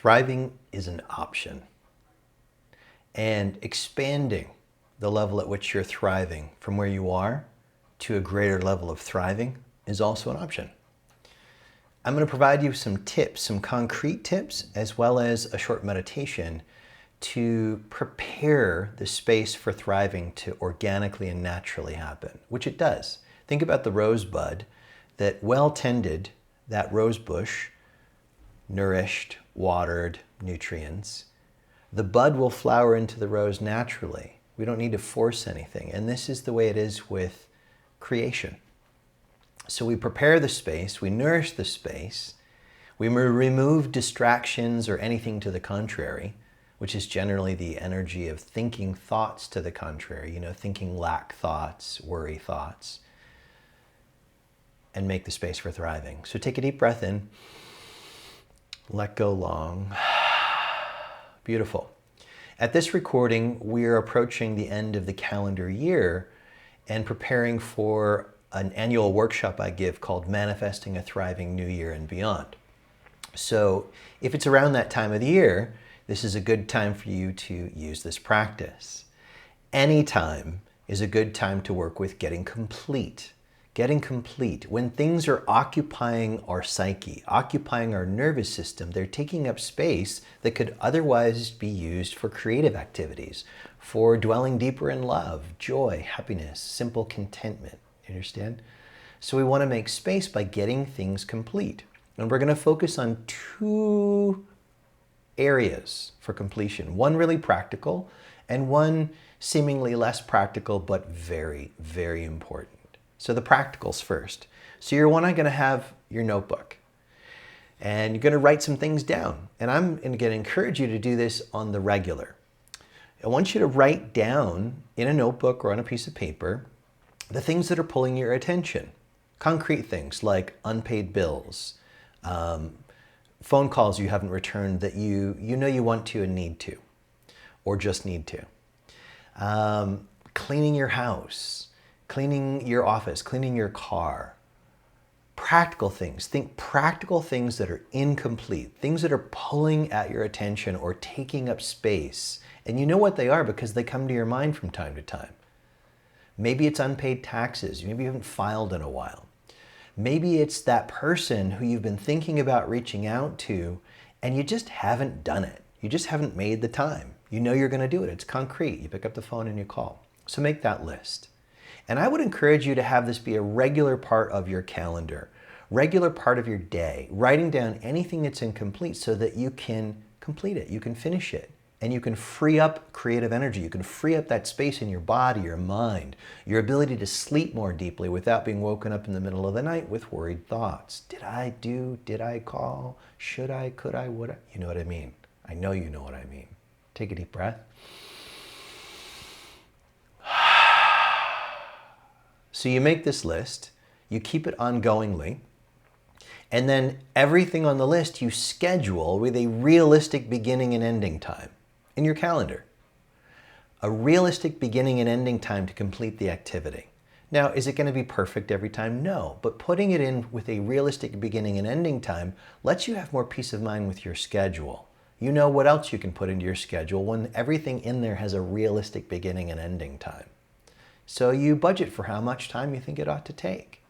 Thriving is an option. And expanding the level at which you're thriving from where you are to a greater level of thriving is also an option. I'm going to provide you some tips, some concrete tips, as well as a short meditation to prepare the space for thriving to organically and naturally happen, which it does. Think about the rosebud, that well tended, that rose bush, nourished, watered, nutrients. The bud will flower into the rose naturally. We don't need to force anything. And this is the way it is with creation. So we prepare the space, we nourish the space, we remove distractions or anything to the contrary, which is generally the energy of thinking thoughts to the contrary, thinking lack thoughts, worry thoughts, and make the space for thriving. So take a deep breath in, let go long. Beautiful. At this recording, we're approaching the end of the calendar year and preparing for an annual workshop I give called Manifesting a Thriving New Year and Beyond. So if it's around that time of the year, this is a good time for you to use this practice. Any time is a good time to work with getting complete. Getting complete. When things are occupying our psyche, occupying our nervous system, they're taking up space that could otherwise be used for creative activities, for dwelling deeper in love, joy, happiness, simple contentment. You understand? So we want to make space by getting things complete. And we're going to focus on two areas for completion. One really practical and one seemingly less practical, but very, very important. So the practicals first. So you're going to have your notebook and you're going to write some things down. And I'm going to encourage you to do this on the regular. I want you to write down in a notebook or on a piece of paper the things that are pulling your attention. Concrete things like unpaid bills, phone calls you haven't returned that you know you want to and need to, or just need to. Cleaning your house, cleaning your office, cleaning your car. Practical things. Think practical things that are incomplete, things that are pulling at your attention or taking up space. And you know what they are because they come to your mind from time to time. Maybe it's unpaid taxes. Maybe you haven't filed in a while. Maybe it's that person who you've been thinking about reaching out to and you just haven't done it. You just haven't made the time. You know you're going to do it. It's concrete. You pick up the phone and you call. So make that list. And I would encourage you to have this be a regular part of your calendar, regular part of your day, writing down anything that's incomplete so that you can complete it, you can finish it, and you can free up creative energy. You can free up that space in your body, your mind, your ability to sleep more deeply without being woken up in the middle of the night with worried thoughts. Did I do? Did I call? Should I? Could I? Would I? You know what I mean. I know you know what I mean. Take a deep breath. So you make this list, you keep it ongoingly, and then everything on the list you schedule with a realistic beginning and ending time in your calendar. A realistic beginning and ending time to complete the activity. Now, is it going to be perfect every time? No, but putting it in with a realistic beginning and ending time lets you have more peace of mind with your schedule. You know what else you can put into your schedule when everything in there has a realistic beginning and ending time. So you budget for how much time you think it ought to take.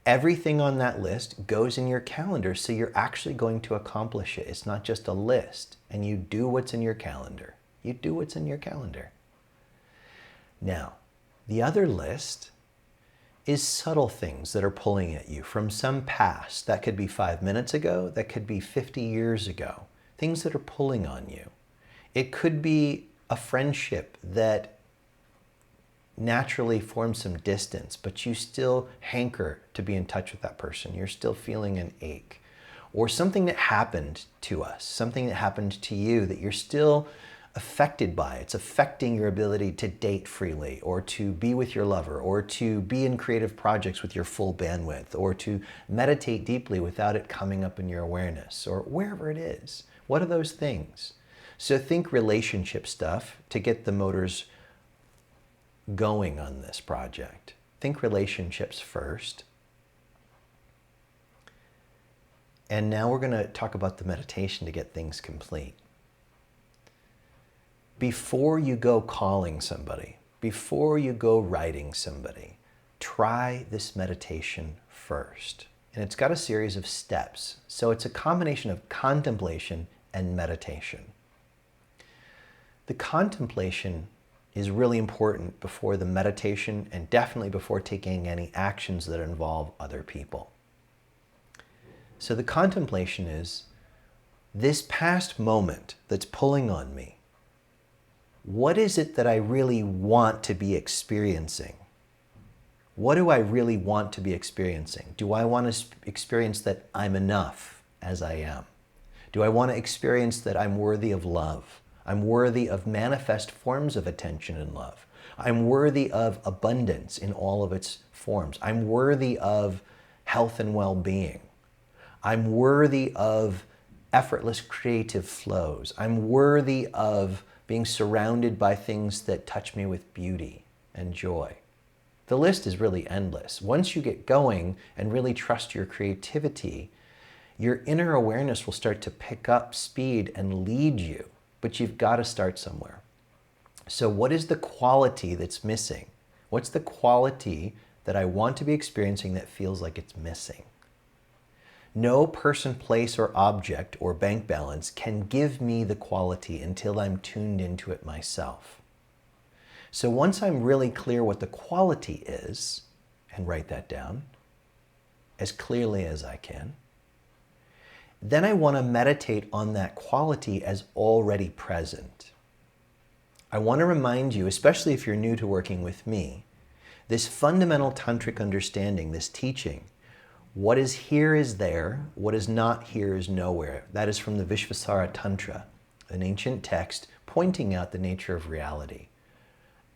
Everything on that list goes in your calendar, so you're actually going to accomplish it. It's not just a list, and you do what's in your calendar. You do what's in your calendar. Now, the other list is subtle things that are pulling at you from some past. That could be 5 minutes ago, that could be 50 years ago. Things that are pulling on you. It could be a friendship that naturally form some distance, but you still hanker to be in touch with that person. You're still feeling an ache. Or something that happened to us, something that happened to you that you're still affected by. It's affecting your ability to date freely, or to be with your lover, or to be in creative projects with your full bandwidth, or to meditate deeply without it coming up in your awareness, or wherever it is. What are those things? So think relationship stuff to get the motors going on this project. Think relationships first. And now we're going to talk about the meditation to get things complete. Before you go calling somebody, before you go writing somebody, try this meditation first. And it's got a series of steps. So it's a combination of contemplation and meditation. The contemplation is really important before the meditation and definitely before taking any actions that involve other people. So the contemplation is this past moment that's pulling on me. What is it that I really want to be experiencing? What do I really want to be experiencing? Do I want to experience that I'm enough as I am? Do I want to experience that I'm worthy of love? I'm worthy of manifest forms of attention and love. I'm worthy of abundance in all of its forms. I'm worthy of health and well-being. I'm worthy of effortless creative flows. I'm worthy of being surrounded by things that touch me with beauty and joy. The list is really endless. Once you get going and really trust your creativity, your inner awareness will start to pick up speed and lead you, but you've got to start somewhere. So what is the quality that's missing? What's the quality that I want to be experiencing that feels like it's missing? No person, place, or object or bank balance can give me the quality until I'm tuned into it myself. So once I'm really clear what the quality is, and write that down as clearly as I can, then I want to meditate on that quality as already present. I want to remind you, especially if you're new to working with me, this fundamental tantric understanding, this teaching, what is here is there, what is not here is nowhere. That is from the Vishvasara Tantra, an ancient text pointing out the nature of reality.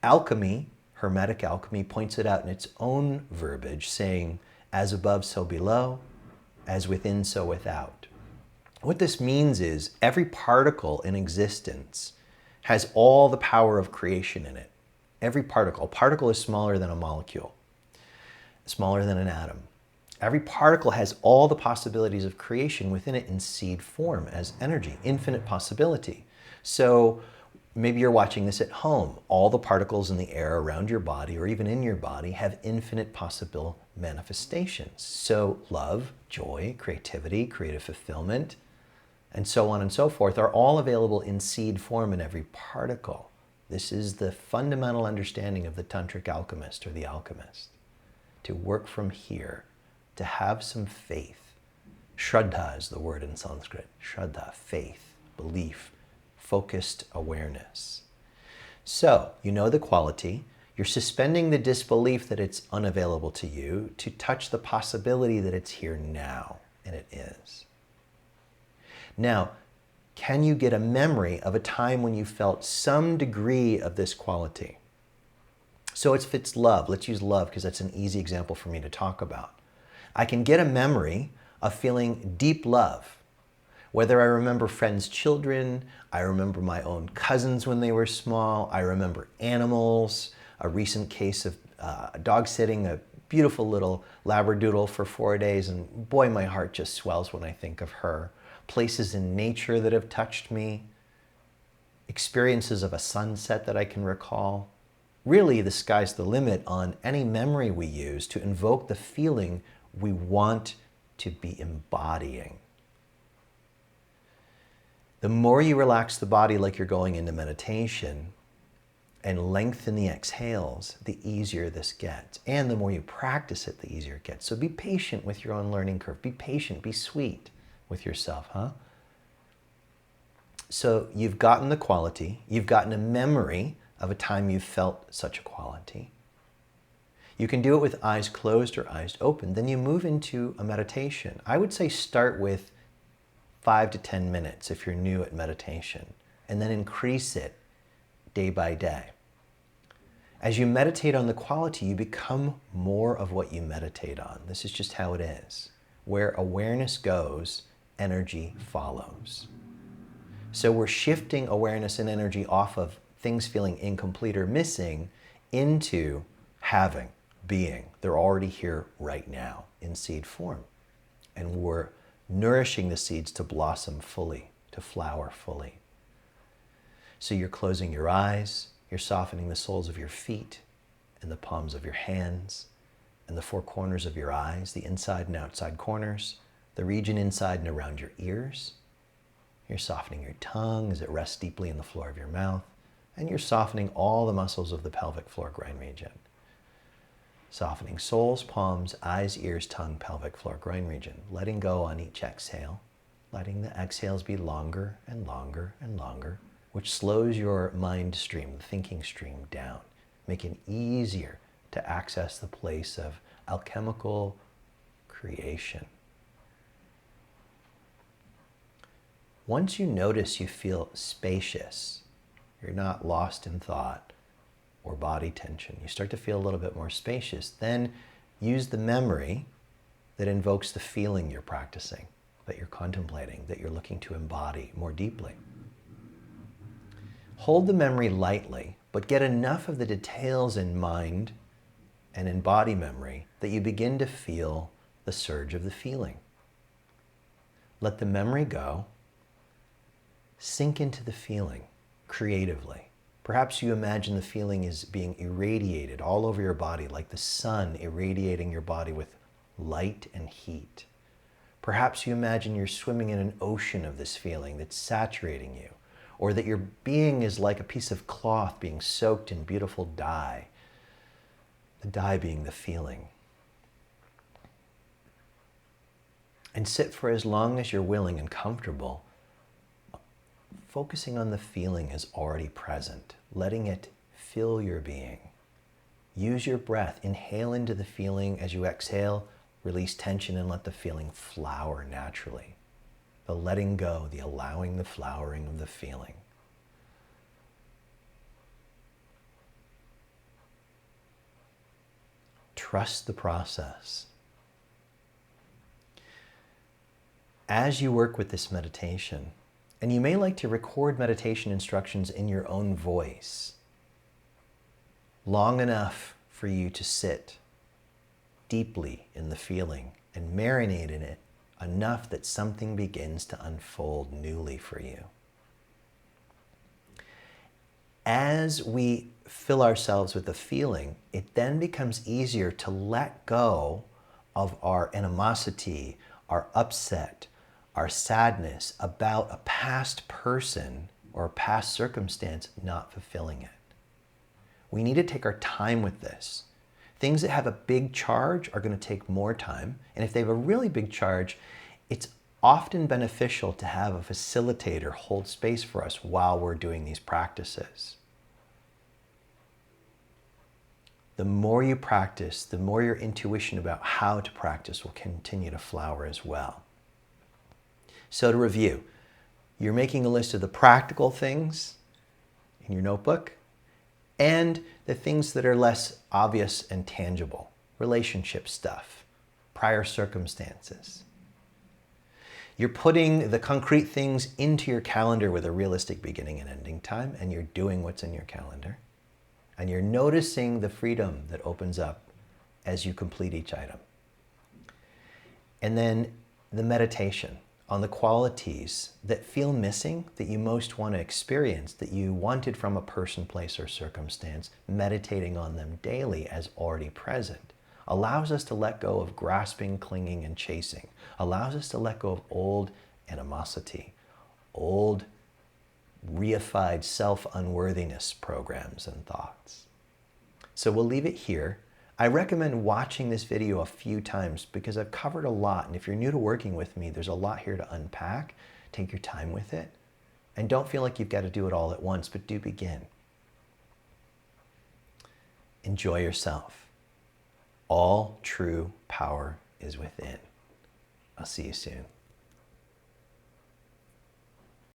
Alchemy, Hermetic alchemy, points it out in its own verbiage, saying, as above, so below, as within, so without. What this means is every particle in existence has all the power of creation in it. Every particle. A particle is smaller than a molecule, smaller than an atom. Every particle has all the possibilities of creation within it in seed form as energy, infinite possibility. So maybe you're watching this at home. All the particles in the air around your body or even in your body have infinite possible manifestations. So love, joy, creativity, creative fulfillment, and so on and so forth are all available in seed form in every particle. This is the fundamental understanding of the tantric alchemist or the alchemist. To work from here, to have some faith. Shraddha is the word in Sanskrit. Shraddha, faith, belief, focused awareness. So, you know the quality. You're suspending the disbelief that it's unavailable to you to touch the possibility that it's here now, and it is. Now, can you get a memory of a time when you felt some degree of this quality? So if it's love, let's use love because that's an easy example for me to talk about. I can get a memory of feeling deep love. Whether I remember friends' children, I remember my own cousins when they were small, I remember animals, a recent case of dog sitting, a beautiful little Labradoodle for 4 days, and boy, my heart just swells when I think of her. Places in nature that have touched me, experiences of a sunset that I can recall. Really, the sky's the limit on any memory we use to invoke the feeling we want to be embodying. The more you relax the body like you're going into meditation and lengthen the exhales, the easier this gets. And the more you practice it, the easier it gets. So be patient with your own learning curve. Be patient, be sweet with yourself, huh? So you've gotten the quality, you've gotten a memory of a time you felt such a quality. You can do it with eyes closed or eyes open. Then you move into a meditation. I would say start with 5 to 10 minutes if you're new at meditation, and then increase it day by day. As you meditate on the quality, you become more of what you meditate on. This is just how it is. Where awareness goes, energy follows. So we're shifting awareness and energy off of things feeling incomplete or missing into having, being. They're already here right now in seed form. And we're nourishing the seeds to blossom fully, to flower fully. So you're closing your eyes, you're softening the soles of your feet and the palms of your hands and the four corners of your eyes, the inside and outside corners, the region inside and around your ears. You're softening your tongue as it rests deeply in the floor of your mouth, and you're softening all the muscles of the pelvic floor groin region. Softening soles, palms, eyes, ears, tongue, pelvic floor groin region. Letting go on each exhale, letting the exhales be longer and longer and longer, which slows your mind stream, the thinking stream down, making it easier to access the place of alchemical creation. Once you notice you feel spacious, you're not lost in thought or body tension, you start to feel a little bit more spacious, then use the memory that invokes the feeling you're practicing, that you're contemplating, that you're looking to embody more deeply. Hold the memory lightly, but get enough of the details in mind and in body memory that you begin to feel the surge of the feeling. Let the memory go. Sink into the feeling creatively. Perhaps you imagine the feeling is being irradiated all over your body, like the sun irradiating your body with light and heat. Perhaps you imagine you're swimming in an ocean of this feeling that's saturating you, or that your being is like a piece of cloth being soaked in beautiful dye, the dye being the feeling. And sit for as long as you're willing and comfortable, focusing on the feeling as already present, letting it fill your being. Use your breath. Inhale into the feeling. As you exhale, release tension and let the feeling flower naturally. The letting go, the allowing, the flowering of the feeling. Trust the process. As you work with this meditation, and you may like to record meditation instructions in your own voice, long enough for you to sit deeply in the feeling and marinate in it enough that something begins to unfold newly for you. As we fill ourselves with the feeling, it then becomes easier to let go of our animosity, our upset, our sadness about a past person or a past circumstance not fulfilling it. We need to take our time with this. Things that have a big charge are going to take more time. And if they have a really big charge, it's often beneficial to have a facilitator hold space for us while we're doing these practices. The more you practice, the more your intuition about how to practice will continue to flower as well. So to review, you're making a list of the practical things in your notebook and the things that are less obvious and tangible, relationship stuff, prior circumstances. You're putting the concrete things into your calendar with a realistic beginning and ending time, and you're doing what's in your calendar. And you're noticing the freedom that opens up as you complete each item. And then the meditation on the qualities that feel missing, that you most want to experience, that you wanted from a person, place, or circumstance, meditating on them daily as already present, allows us to let go of grasping, clinging, and chasing, allows us to let go of old animosity, old reified self-unworthiness programs and thoughts. So we'll leave it here. I recommend watching this video a few times because I've covered a lot, and if you're new to working with me, there's a lot here to unpack. Take your time with it, and don't feel like you've got to do it all at once, but do begin. Enjoy yourself. All true power is within. I'll see you soon.